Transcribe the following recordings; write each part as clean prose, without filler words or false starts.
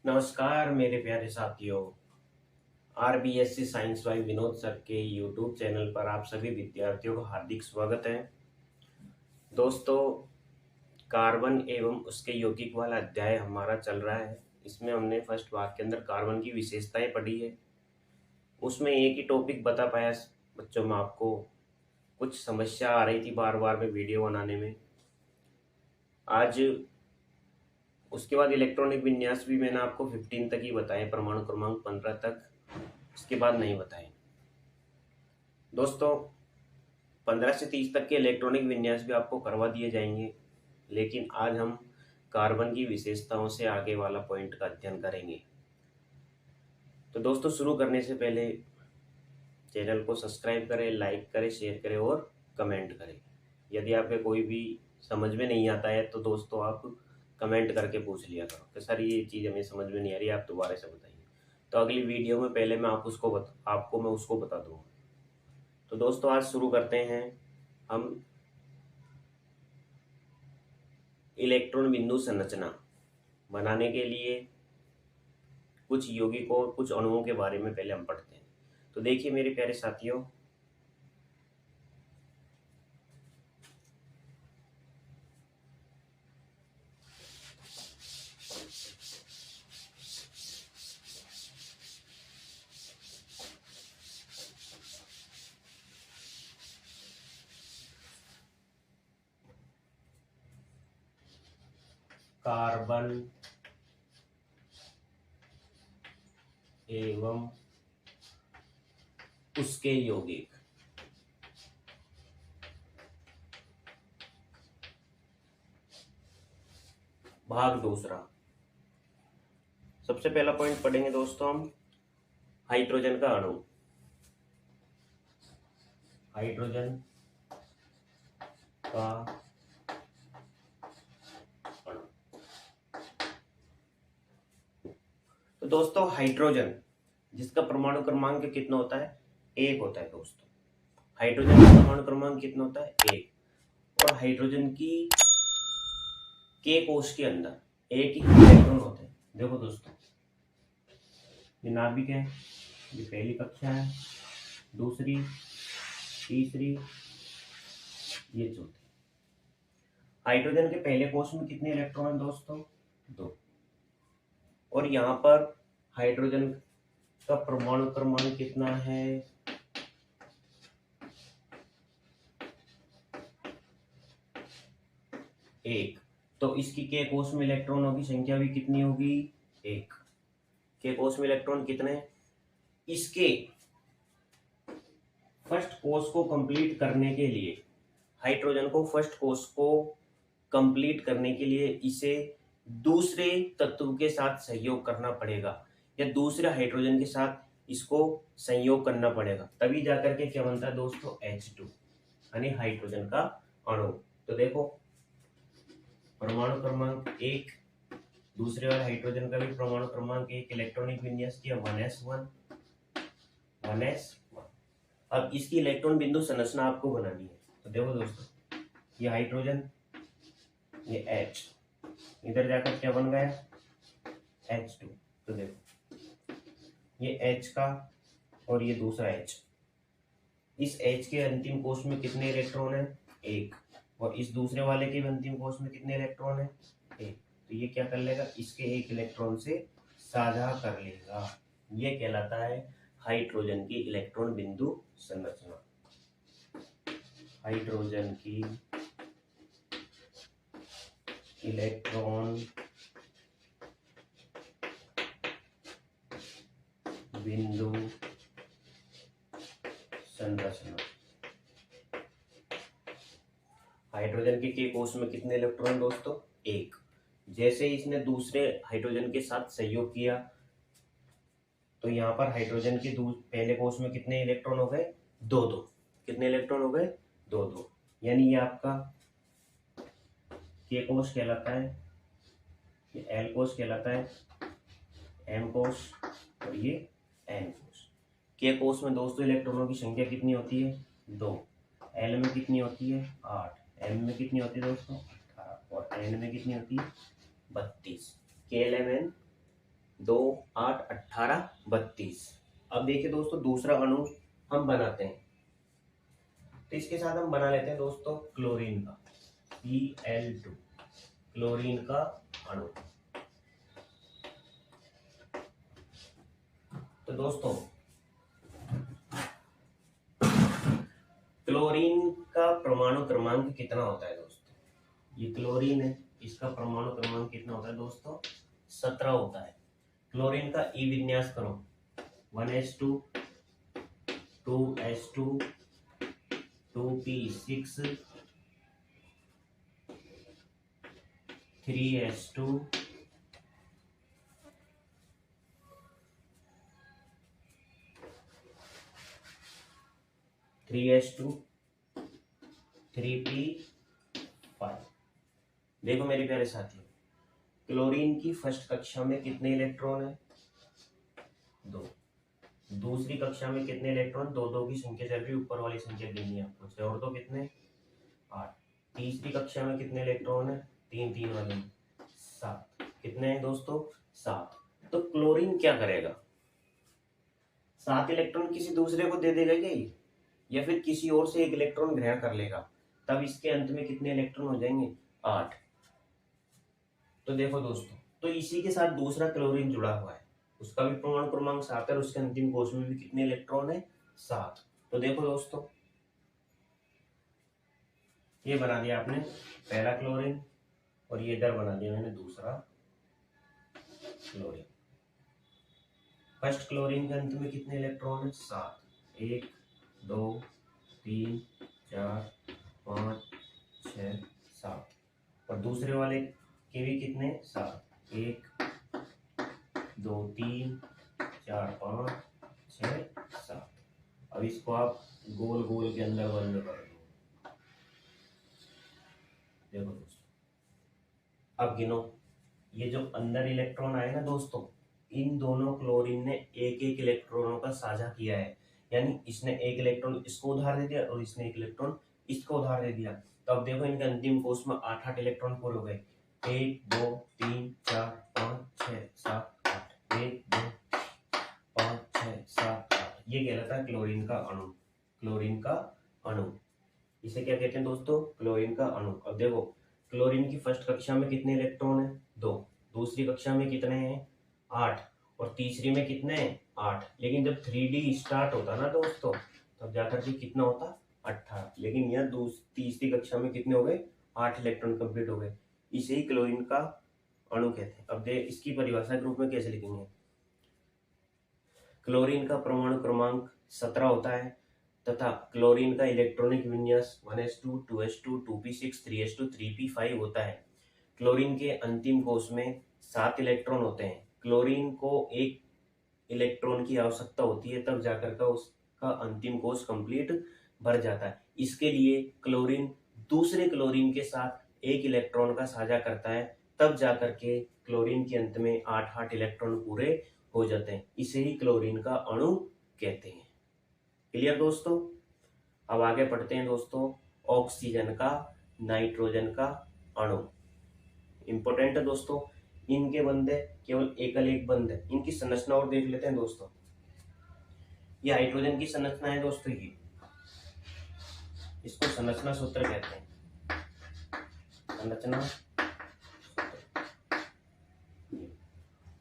नमस्कार मेरे प्यारे साथियों। RBSC science by Vinod sir के यूट्यूब चैनल पर आप सभी विद्यार्थियों का हार्दिक स्वागत है। दोस्तों, कार्बन एवं उसके यौगिक वाला अध्याय हमारा चल रहा है। इसमें हमने फर्स्ट भाग के अंदर कार्बन की विशेषताएं पढ़ी है। उसमें एक ही टॉपिक बता पाया बच्चों में। आपको कुछ समस्या आ रही थी बार बार में वीडियो बनाने में। आज उसके बाद इलेक्ट्रॉनिक विन्यास भी मैंने आपको 15 तक ही बताए, परमाणु क्रमांक 15 तक। इसके बाद नहीं बताए। दोस्तों, 15 से 30 तक के इलेक्ट्रॉनिक विन्यास भी आपको करवा दिए जाएंगे, लेकिन आज हम कार्बन की विशेषताओं से आगे वाला पॉइंट का अध्ययन करेंगे। तो दोस्तों, शुरू करने से पहले चैनल को सब्सक्राइब करें, लाइक करें, शेयर करें और कमेंट करें। यदि आपके कोई भी समझ में नहीं आता है तो दोस्तों आप कमेंट करके पूछ लिया करो कि सर ये चीज़ हमें समझ में नहीं आ रही, आप दोबारा से बताइए। तो अगली वीडियो में पहले मैं आपको मैं उसको बता दूंगा। तो दोस्तों, आज शुरू करते हैं हम इलेक्ट्रॉन बिंदु संरचना बनाने के लिए कुछ यौगिकों और कुछ अणुओं के बारे में पहले हम पढ़ते हैं। तो देखिए मेरे प्यारे साथियों, कार्बन एवं उसके यौगिक। भाग दूसरा। सबसे पहला पॉइंट पढ़ेंगे दोस्तों हम हाइड्रोजन का अणु। हाइड्रोजन का अणु। तो दोस्तों, हाइड्रोजन जिसका परमाणु क्रमांक कितना होता है? 1 होता है दोस्तों। हाइड्रोजन का परमाणु क्रमांक कितना होता है? 1। और हाइड्रोजन की के कोश के अंदर एक ही इलेक्ट्रॉन होते हैं। देखो दोस्तों, ये नाभिक है, ये पहली कक्षा है, दूसरी, तीसरी, ये चौथी। हाइड्रोजन के पहले कोश में कितने इलेक्ट्रॉन हैं दोस्तों? 2। और यहाँ पर हाइड्रोजन का परमाणु क्रमांक कितना है? 1। तो इसकी के कोश में इलेक्ट्रॉनों की संख्या भी कितनी होगी? 1। के कोश में इलेक्ट्रॉन कितने? इसके फर्स्ट कोश को कंप्लीट करने के लिए, हाइड्रोजन को फर्स्ट कोश को कंप्लीट करने के लिए इसे दूसरे तत्व के साथ सहयोग करना पड़ेगा, या दूसरे हाइड्रोजन के साथ इसको संयोग करना पड़ेगा, तभी जाकर के क्या बनता है दोस्तों? H2 यानी हाइड्रोजन का अणु। तो देखो, परमाणु क्रमांक 1, दूसरे वाले हाइड्रोजन का भी परमाणु क्रमांक 1, इलेक्ट्रॉनिक विन्यास किया 1s1 1s1। अब इसकी इलेक्ट्रॉन बिंदु संरचना आपको बनानी है। तो देखो दोस्तों, ये हाइड्रोजन, ये H, इधर जाकर क्या बन गया? H2। तो देखो, ये H का और ये दूसरा H। इस H के अंतिम कोश में कितने इलेक्ट्रॉन है? 1। और इस दूसरे वाले के भी अंतिम कोश में कितने इलेक्ट्रॉन है? 1। तो ये क्या कर लेगा? इसके 1 इलेक्ट्रॉन से साझा कर लेगा। ये कहलाता है हाइड्रोजन की इलेक्ट्रॉन बिंदु संरचना। हाइड्रोजन की इलेक्ट्रॉन बिंदु संरचना। हाइड्रोजन के कोश में कितने इलेक्ट्रॉन दोस्तों? 1। जैसे इसने दूसरे हाइड्रोजन के साथ सहयोग किया तो यहाँ पर हाइड्रोजन के पहले कोश में कितने इलेक्ट्रॉन हो गए? 2-2। कितने इलेक्ट्रॉन हो गए? 2-2। यानी ये आपका के कोश कहलाता है, ये एल कोश कहलाता है, एम कोश और ये एन कोश। के कोश में दोस्तों इलेक्ट्रॉनों की संख्या कितनी होती है? 2। एल में कितनी होती है? 8। एम में कितनी होती है दोस्तों? 18। और एन में कितनी होती है? 32। के एल एम एन 2 8 18 32। अब देखिए दोस्तों दूसरा अणु हम बनाते हैं, तो इसके साथ हम बना लेते हैं दोस्तों क्लोरीन का Cl2, क्लोरीन का अणु। तो दोस्तों क्लोरीन का परमाणु क्रमांक कितना होता है दोस्तों? ये क्लोरीन है, इसका परमाणु क्रमांक कितना होता है दोस्तों? 17 होता है। क्लोरीन का ई विन्यास करो, 1s2 2s2 2p6 3s2 3s2 3p5। देखो मेरे प्यारे साथियों, क्लोरीन की फर्स्ट कक्षा में कितने इलेक्ट्रॉन है? 2। दूसरी कक्षा में कितने इलेक्ट्रॉन? 2 की संख्या चल रही, ऊपर वाली संख्या गिननी है आपको। 6 और 2 कितने? 8। तीसरी कक्षा में कितने इलेक्ट्रॉन है? 3 वाले 7। कितने हैं दोस्तों? 7। तो क्लोरीन क्या करेगा? 7 इलेक्ट्रॉन किसी दूसरे को दे देगा क्या ये? या फिर किसी और से एक इलेक्ट्रॉन ग्रहण कर लेगा, तब इसके अंत में कितने इलेक्ट्रॉन हो जाएंगे? 8। तो देखो दोस्तों, तो इसी के साथ दूसरा क्लोरीन जुड़ा हुआ है, उसका भी परमाणु क्रमांक 7 है और उसके अंतिम कोश में भी कितने इलेक्ट्रॉन है? 7। तो देखो दोस्तों, ये बना दिया आपने पहला क्लोरीन और ये इधर बना दिया मैंने दूसरा क्लोरीन। फर्स्ट क्लोरीन के अंत में कितने इलेक्ट्रॉन है? 7। 1 2 3 4 5 6 7। और दूसरे वाले के भी कितने? 7। 1 2 3 4 5 6 7। अब इसको आप गोल गोल के अंदर बंद कर दो। देखो दोस्तों, अब गिनो, ये जो अंदर इलेक्ट्रॉन आए ना दोस्तों, इन दोनों क्लोरीन ने एक एक इलेक्ट्रॉनों का साझा किया है। यानी इसने एक इलेक्ट्रॉन इसको उधार दे दिया और इसने एक इलेक्ट्रॉन इसको उधार दे दिया। तो अब देखो इनके अंतिम कोश में 8 इलेक्ट्रॉन पूरे हो गए। 1 2 3 4 5 6 7 8। 1 2 5 6 7 8। ये कहलाता है क्लोरीन का अणु। क्लोरीन का अणु, इसे क्या कहते हैं दोस्तों? क्लोरीन का अणु। अब देखो, क्लोरीन की फर्स्ट कक्षा में कितने इलेक्ट्रॉन है? 2। दूसरी कक्षा में कितने हैं? 8। और तीसरी में कितने हैं? 8। लेकिन जब 3D स्टार्ट होता ना दोस्तों, तब जाकर के कितना होता? 18। लेकिन यहाँ तीसरी कक्षा में कितने हो गए? 8 इलेक्ट्रॉन कंप्लीट हो गए। इसे ही क्लोरीन का अणु कहते हैं। अब देख इसकी परिभाषा के रूप में कैसे लिखेंगे? क्लोरीन का परमाणु क्रमांक 17 होता है तथा क्लोरीन का इलेक्ट्रॉनिक विन्यास 1s2 2s2 2p6 3s2 3p5 होता है। क्लोरीन के अंतिम कोश में 7 इलेक्ट्रॉन होते हैं। क्लोरीन को एक इलेक्ट्रॉन की आवश्यकता होती है, तब जाकर का उसका अंतिम कोश कंप्लीट भर जाता है। इसके लिए क्लोरीन दूसरे क्लोरीन के साथ एक इलेक्ट्रॉन का साझा करता है, तब जाकर के क्लोरीन के अंत में 8 इलेक्ट्रॉन पूरे हो जाते हैं। इसे ही क्लोरीन का अणु कहते हैं। क्लियर दोस्तों? अब आगे पढ़ते हैं दोस्तों, ऑक्सीजन का नाइट्रोजन का अणु। इंपॉर्टेंट है दोस्तों, इनके बंध है केवल एकल एक बंध है। इनकी संरचना और देख लेते हैं दोस्तों। ये हाइड्रोजन की संरचना है दोस्तों, ये इसको संरचना सूत्र कहते हैं। संरचना।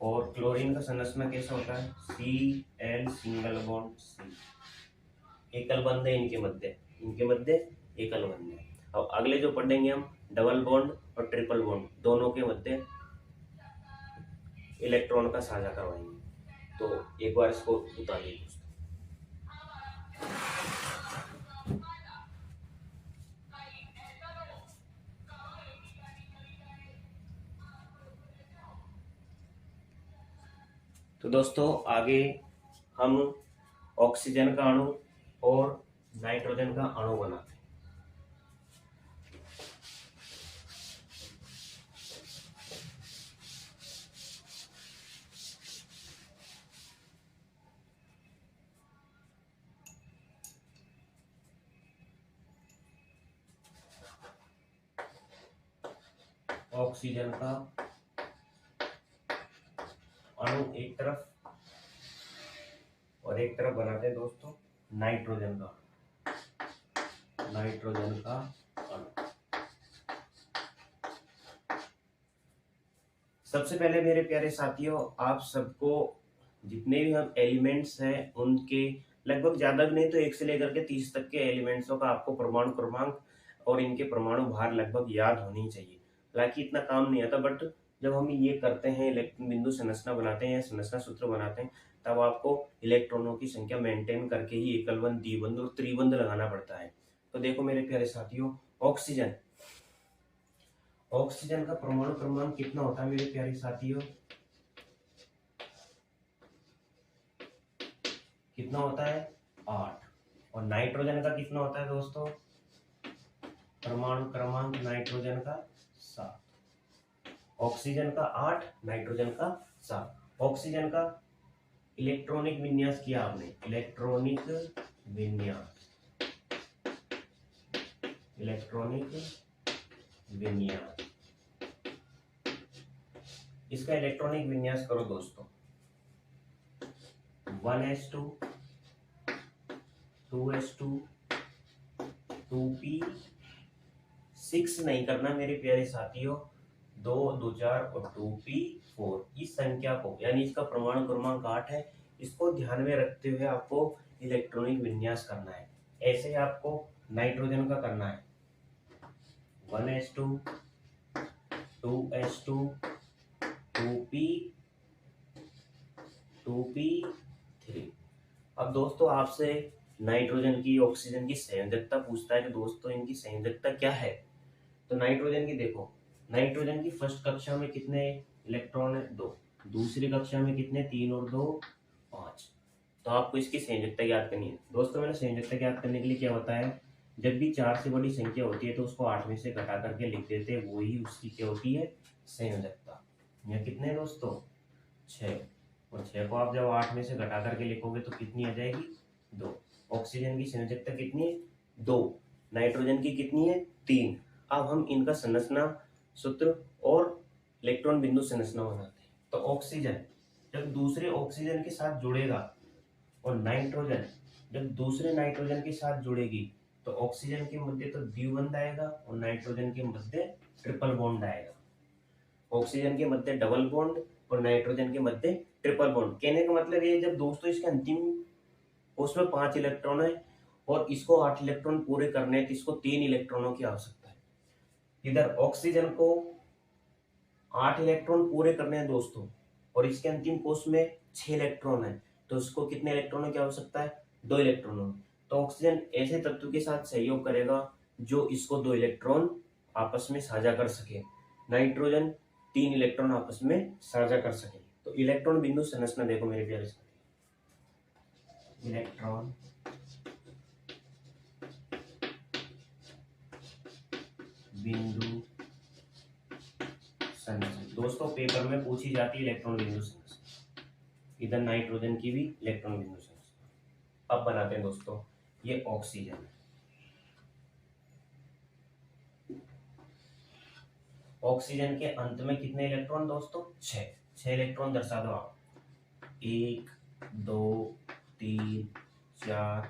और क्लोरीन का संरचना कैसा होता है? Cl single bond C। एकल बंध है इनके मध्य एकल बंध है। अब अगले जो पढ़ेंगे हम, डबल बॉन्ड और ट्रिपल बॉन्ड, दोनों के मध्य इलेक्ट्रॉन का साझा करवाएंगे। तो एक बार इसको उतारिए दोस्तों। तो दोस्तों आगे हम ऑक्सीजन का अणु और नाइट्रोजन का अणु बनाते हैं। ऑक्सीजन का अणु एक तरफ और एक तरफ बनाते हैं दोस्तों नाइट्रोजन का अणु। सबसे पहले मेरे प्यारे साथियों, आप सबको जितने भी हम एलिमेंट्स हैं उनके लगभग ज्यादा भी नहीं तो 1 से लेकर के 30 तक के एलिमेंट्सों का आपको परमाणु क्रमांक और इनके परमाणु भार लगभग याद होनी चाहिए। हालांकि इतना काम नहीं आता, बट जब हम ये करते हैं इलेक्ट्रॉन बिंदु संरचना बनाते हैं या संरचना सूत्र बनाते हैं, तब आपको इलेक्ट्रॉनों की संख्या मेंटेन करके ही एकल बंध, द्विबंध और त्रिबंध लगाना पड़ता है। तो देखो मेरे प्यारे साथियों, ऑक्सीजन का परमाणु क्रमांक कितना होता है मेरे प्यारे साथियों? कितना होता है? 8। और नाइट्रोजन का कितना होता है दोस्तों? परमाणु क्रमांक नाइट्रोजन का 7। ऑक्सीजन का 8, नाइट्रोजन का 7। ऑक्सीजन का इलेक्ट्रॉनिक विन्यास किया आपने, इलेक्ट्रॉनिक विन्यास, इसका इलेक्ट्रॉनिक विन्यास करो दोस्तों। 1s2 2s2 2p 6 नहीं करना मेरे प्यारे साथियों, 2 2 4 और 2p 4। इस संख्या को, यानी इसका परमाणु क्रमांक 8 है, इसको ध्यान में रखते हुए आपको इलेक्ट्रॉनिक विन्यास करना है। ऐसे ही आपको नाइट्रोजन का करना है, 1s2 2s2 2p3। अब दोस्तों आपसे नाइट्रोजन की ऑक्सीजन की संयोजकता पूछता है कि दोस्तों इनकी संयोजकता क्या है। तो नाइट्रोजन की देखो, नाइट्रोजन की फर्स्ट कक्षा में कितने इलेक्ट्रॉन है? 2। दूसरी कक्षा में कितने? 3 और 2 5। तो आपको इसकी संयोजकता याद करनी है दोस्तों। मैंने संयोजकता याद करने के लिए क्या होता है, जब भी 4 से बड़ी संख्या होती है तो उसको 8 में से घटा करके लिख देते हैं, वो ही उसकी क्या होती है? संयोजकता। यह कितने दोस्तों? 6। और 6 को आप जब 8 में से घटा करके लिखोगे तो कितनी आ जाएगी? 2। ऑक्सीजन की संयोजकता कितनी है? 2। नाइट्रोजन की कितनी है? 3। अब हम इनका संरचना सूत्र और इलेक्ट्रॉन बिंदु संरचना बनाते हैं। तो ऑक्सीजन जब दूसरे ऑक्सीजन के साथ जुड़ेगा और नाइट्रोजन जब दूसरे नाइट्रोजन के साथ जुड़ेगी, तो ऑक्सीजन के मध्य तो द्विबंध आएगा और नाइट्रोजन के मध्य ट्रिपल बॉन्ड आएगा। ऑक्सीजन के मध्य डबल बॉन्ड और नाइट्रोजन के मध्य ट्रिपल बॉन्ड। कहने का मतलब ये, जब दोस्तों इसके अंतिम उसमें 5 इलेक्ट्रॉन है और इसको 8 इलेक्ट्रॉन पूरे करने हैं, तो इसको 3 इलेक्ट्रॉनों की आवश्यकता है। इधर ऑक्सीजन को 8 इलेक्ट्रॉन पूरे करने हैं दोस्तों, और इसके अंतिम कोष में 6 इलेक्ट्रॉन है, तो इसको कितने इलेक्ट्रॉनों की आवश्यकता है? 2 इलेक्ट्रॉनों। तो ऑक्सीजन ऐसे तत्व के साथ सहयोग करेगा जो इसको 2 इलेक्ट्रॉन आपस में साझा कर सके। नाइट्रोजन 3 इलेक्ट्रॉन आपस में साझा कर सके। तो इलेक्ट्रॉन बिंदु संरचना देखो मेरे प्यारे साथी, इलेक्ट्रॉन बिंदु संरचना दोस्तों पेपर में पूछी जाती है, इलेक्ट्रॉन बिंदु संरचना। इधर नाइट्रोजन की भी इलेक्ट्रॉन बिंदु संरचना। अब बनाते हैं दोस्तों, ये ऑक्सीजन है। ऑक्सीजन के अंत में कितने इलेक्ट्रॉन दोस्तों? 6 इलेक्ट्रॉन दर्शा दो आप। 1 2 3 4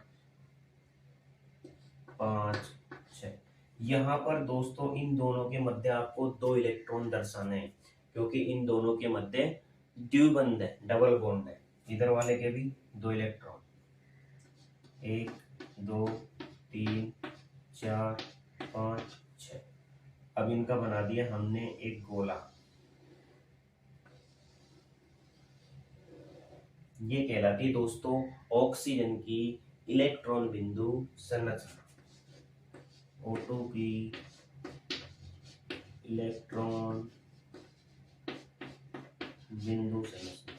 5 6। यहाँ पर दोस्तों इन दोनों के मध्य आपको 2 इलेक्ट्रॉन दर्शाने हैं, क्योंकि इन दोनों के मध्य द्विबंध है, डबल बॉन्ड है। इधर वाले के भी 2 इलेक्ट्रॉन, 1 2 3 4 5 6। अब इनका बना दिया हमने एक गोला। ये कहलाती है दोस्तों ऑक्सीजन की इलेक्ट्रॉन बिंदु संरचना। O2 की इलेक्ट्रॉन बिंदु संरचना।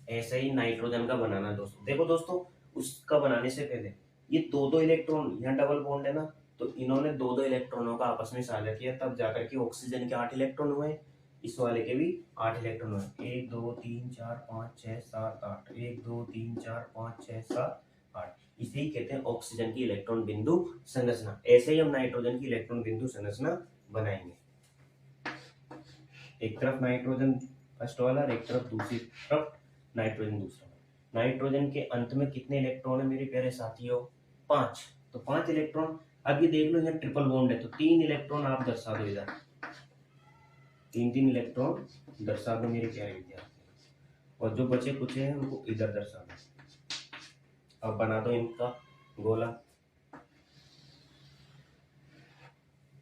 ऐसे ही नाइट्रोजन का बनाना दोस्तों। देखो दोस्तों, उसका बनाने से पहले ये 2 इलेक्ट्रॉन, यहाँ डबल बॉन्ड है ना, तो इन्होंने 2 इलेक्ट्रॉनों का आपस में साझा किया, तब जाकर के ऑक्सीजन के 8 इलेक्ट्रॉन हुए, इस वाले के भी 8 इलेक्ट्रॉन हुए। 1 2 3 4 5 6 7 8। 1 2 3 4 5 6 7 8। इसे ही कहते हैं ऑक्सीजन की इलेक्ट्रॉन बिंदु संरचना। ऐसे ही हम नाइट्रोजन की इलेक्ट्रॉन बिंदु संरचना बनाएंगे। एक तरफ नाइट्रोजन फर्स्ट वाला और एक तरफ दूसरी तरफ नाइट्रोजन दूसरा। नाइट्रोजन के अंत में कितने इलेक्ट्रॉन है मेरे प्यारे साथियों? 5। तो 5 इलेक्ट्रॉन। अब ये देख लो यहाँ ट्रिपल बॉन्ड है तो 3 इलेक्ट्रॉन आप दर्शा दो इधर, 3 इलेक्ट्रॉन दर्शा दो मेरे प्यारे विद्यार्थी, और जो बचे कुछ हैं उनको इधर दर्शा दो। अब बना दो इनका गोला।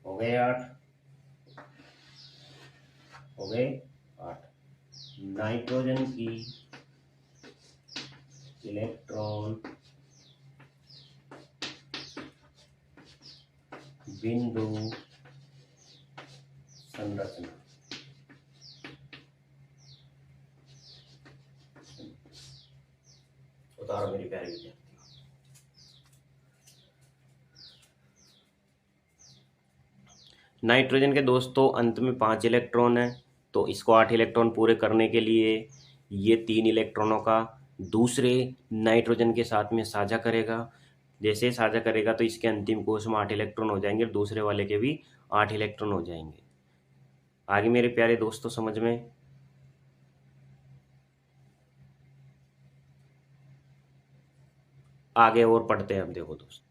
हो गए 8, हो गए 8। नाइट्रोजन की इलेक्ट्रॉन बिंदु संरचना। उतारो मेरी प्यारी विद्यार्थी। नाइट्रोजन के दोस्तों अंत में 5 इलेक्ट्रॉन है, तो इसको 8 इलेक्ट्रॉन पूरे करने के लिए ये 3 इलेक्ट्रॉनों का दूसरे नाइट्रोजन के साथ में साझा करेगा। जैसे साझा करेगा तो इसके अंतिम कोश में 8 इलेक्ट्रॉन हो जाएंगे और दूसरे वाले के भी 8 इलेक्ट्रॉन हो जाएंगे। आगे मेरे प्यारे दोस्तों समझ में? आगे और पढ़ते हैं। अब देखो दोस्तों,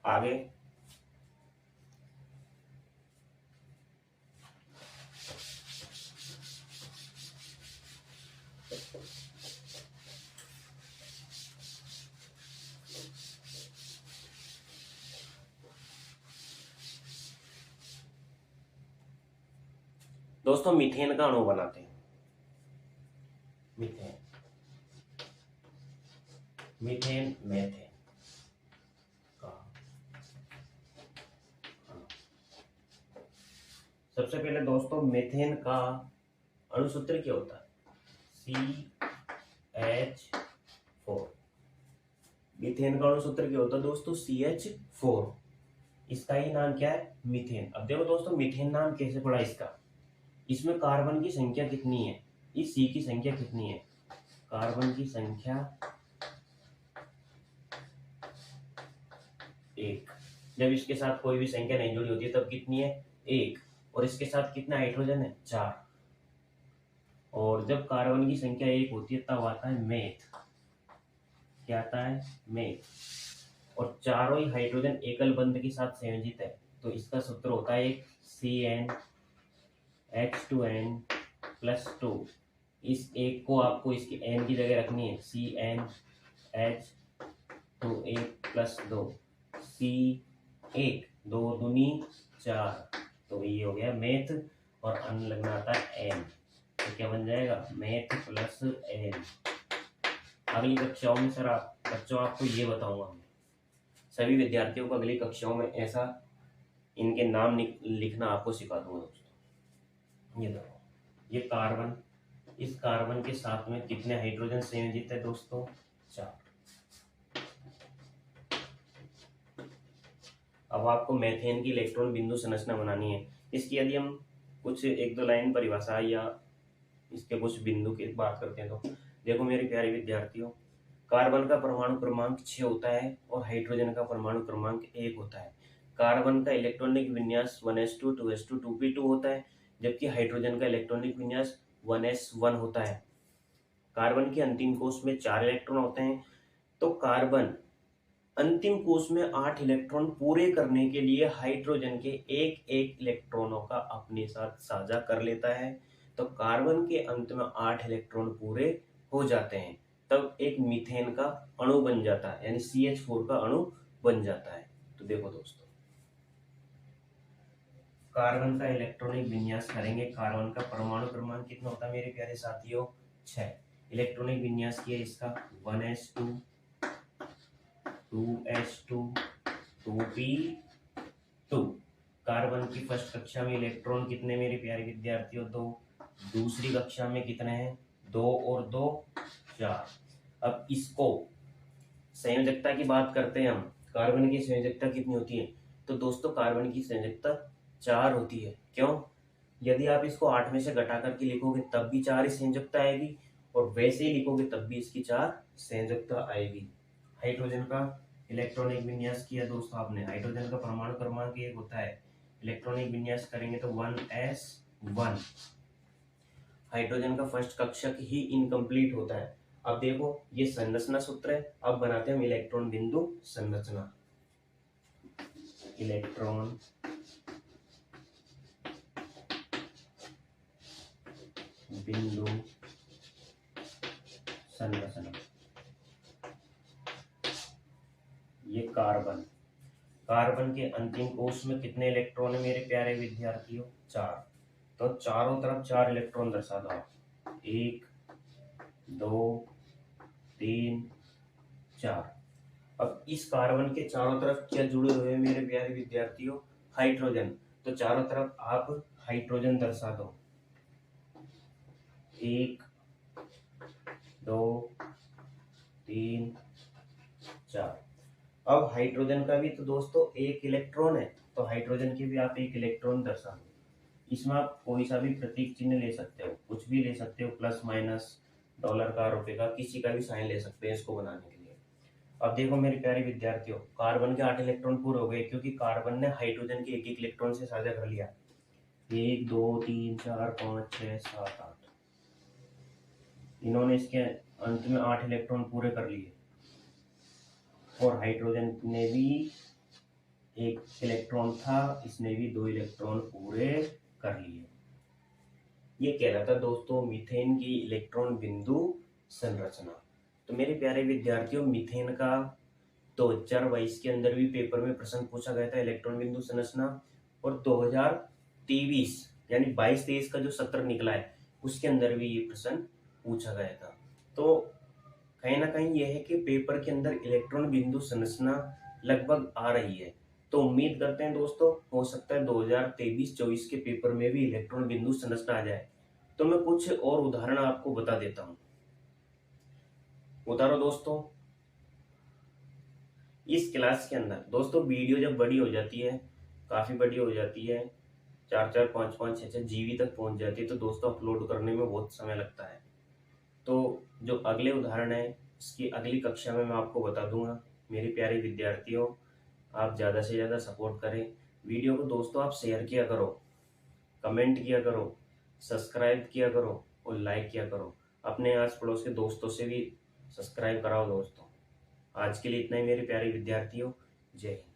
आगे दोस्तों मीथेन का अणु बनाते हैं। मीथेन, मीथेन, मेथेन का अणु। सबसे पहले दोस्तों मीथेन का अणु सूत्र क्या होता है? CH4। मीथेन का अणु सूत्र क्या होता है दोस्तों? CH4। इसका ही नाम क्या है? मीथेन। अब देखो दोस्तों मीथेन नाम कैसे पड़ा इसका? इसमें कार्बन की संख्या कितनी है? इस C की संख्या कितनी है? कार्बन की संख्या 1। जब इसके साथ कोई भी संख्या नहीं जुड़ी होती है तब कितनी है? 1। और इसके साथ कितना हाइड्रोजन है? 4। और जब कार्बन की संख्या 1 होती है तब आता है मेथ। क्या आता है? मेथ। और चारों ही हाइड्रोजन एकल बंध के साथ संयोजित है तो इसका सूत्र होता है एक CnH2n+2। इस एक को आपको इसकी n की जगह रखनी है, CnH2n+2। C1 2 दूनी 4, तो ये हो गया मेथ। और अन्न लगना आता है n, तो क्या बन जाएगा? Math plus n। अगली कक्षाओं में सर बच्चों आपको ये बताऊंगा मैं, सभी विद्यार्थियों को अगली कक्षाओं में ऐसा इनके नाम लिखना आपको सिखा दूंगा दोस्तों। ये देखो, ये कार्बन, इस कार्बन के साथ में कितने हाइड्रोजन संयोजित है दोस्तों? 4। अब आपको मेथेन की इलेक्ट्रॉन बिंदु संरचना बनानी है। इसकी यदि हम कुछ 1-2 लाइन परिभाषा या इसके कुछ बिंदु की बात करते हैं तो देखो मेरे प्यारे विद्यार्थियों, कार्बन का परमाणु क्रमांक 6 होता है और हाइड्रोजन का परमाणु क्रमांक 1 होता है। कार्बन का इलेक्ट्रॉनिक विन्यास 1s2 2s2 2p2 होता है, जबकि हाइड्रोजन का इलेक्ट्रॉनिक विन्यास 1s1 होता है। कार्बन के अंतिम कोश में 4 इलेक्ट्रॉन होते हैं, तो कार्बन अंतिम कोश में 8 इलेक्ट्रॉन पूरे करने के लिए हाइड्रोजन के एक इलेक्ट्रॉनों का अपने साथ साझा कर लेता है। तो कार्बन के अंत में 8 इलेक्ट्रॉन पूरे हो जाते हैं, तब एक मीथेन का अणु बन जाता है, यानी CH4 का अणु बन जाता है। तो देखो दोस्तों, कार्बन का इलेक्ट्रॉनिक विन्यास करेंगे। कार्बन का परमाणु क्रमांक कितना होता है मेरे प्यारे साथियों? 6। इलेक्ट्रॉनिक विन्यास किया इसका 1s2 2s2 2p2। कार्बन की फर्स्ट कक्षा में इलेक्ट्रॉन कितने मेरे प्यारे विद्यार्थियों? 2। दूसरी कक्षा में कितने हैं? 2 और 2 4। अब इसको संयोजकता की बात करते हैं हम, कार्बन की संयोजकता कितनी होती है? तो दोस्तों कार्बन की संयोजकता 4 होती है। क्यों? यदि आप इसको 8 में से घटा करके लिखोगे तब भी 4 ही संयोजकता आएगी, और वैसे ही लिखोगे तब भी इसकी 4 संयोजकता आएगी। हाइड्रोजन का इलेक्ट्रॉनिक विन्यास किया दोस्तों आपने। हाइड्रोजन का परमाणु क्रमांक 1 होता है, इलेक्ट्रॉनिक विन्यास करेंगे तो 1s1। हाइड्रोजन का फर्स्ट कक्षक ही इनकम्प्लीट होता है। अब देखो ये संरचना सूत्र है, अब बनाते हैं हम इलेक्ट्रॉन बिंदु संरचना। इलेक्ट्रॉन बिंदु संरचना। ये कार्बन, कार्बन के अंतिम कोष में कितने इलेक्ट्रॉन है मेरे प्यारे विद्यार्थियों? 4। तो चारों तरफ 4 इलेक्ट्रॉन दर्शा दो आप। 1 2 3 4। अब इस कार्बन के चारों तरफ क्या जुड़े हुए हैं मेरे प्यारे विद्यार्थियों? हाइड्रोजन। तो चारों तरफ आप हाइड्रोजन दर्शा दो। 1 2 3 4। अब हाइड्रोजन का भी तो दोस्तों एक इलेक्ट्रॉन है, तो हाइड्रोजन के भी आप एक इलेक्ट्रॉन दर्शा दो। इसमें आप कोई सा भी प्रतीक चिन्ह ले सकते हो, कुछ भी ले सकते हो, प्लस माइनस, डॉलर का, रुपए का, किसी का भी साइन ले सकते हैं इसको बनाने के लिए। अब देखो मेरे प्यारे विद्यार्थियों, कार्बन के 8 इलेक्ट्रॉन पूरे हो गए, क्योंकि कार्बन ने हाइड्रोजन के एक एक इलेक्ट्रॉन से साझा कर लिया। 1 2 3 4 5 6 7 8। इन्होंने इसके अंत में 8 इलेक्ट्रॉन पूरे कर लिए, और हाइड्रोजन ने भी एक इलेक्ट्रॉन था, इसने भी 2 इलेक्ट्रॉन पूरे कर लिए। ये कहलाता दोस्तों मीथेन की इलेक्ट्रॉन बिंदु संरचना। तो मेरे प्यारे विद्यार्थियों, मीथेन का 2022 के अंदर भी पेपर में प्रश्न पूछा गया था, इलेक्ट्रॉन बिंदु संरचना। और 2023 यानी 22-23 का जो सत्र निकला है उसके अंदर भी ये प्रश्न पूछा गया था। तो कहीं ना कहीं यह है कि पेपर के अंदर इलेक्ट्रॉन बिंदु संरचना लगभग आ रही है। तो उम्मीद करते हैं दोस्तों, हो सकता है 2023-24 के पेपर में भी इलेक्ट्रॉन बिंदु संरचना आ जाए। तो मैं कुछ और उदाहरण आपको बता देता हूं। उतारो दोस्तों। इस क्लास के अंदर दोस्तों वीडियो जब बड़ी हो जाती है, काफी बड़ी हो जाती है, 4-4 5-5 6-6 जीबी तक पहुंच जाती है, तो दोस्तों अपलोड करने में बहुत समय लगता है। तो जो अगले उदाहरण है इसकी अगली कक्षा में मैं आपको बता दूंगा। मेरे प्यारे विद्यार्थियों, आप ज़्यादा से ज़्यादा सपोर्ट करें। वीडियो को दोस्तों आप शेयर किया करो, कमेंट किया करो, सब्सक्राइब किया करो और लाइक किया करो। अपने आस पड़ोस के दोस्तों से भी सब्सक्राइब कराओ दोस्तों। आज के लिए इतना ही मेरे प्यारे विद्यार्थियों। जय हिंद।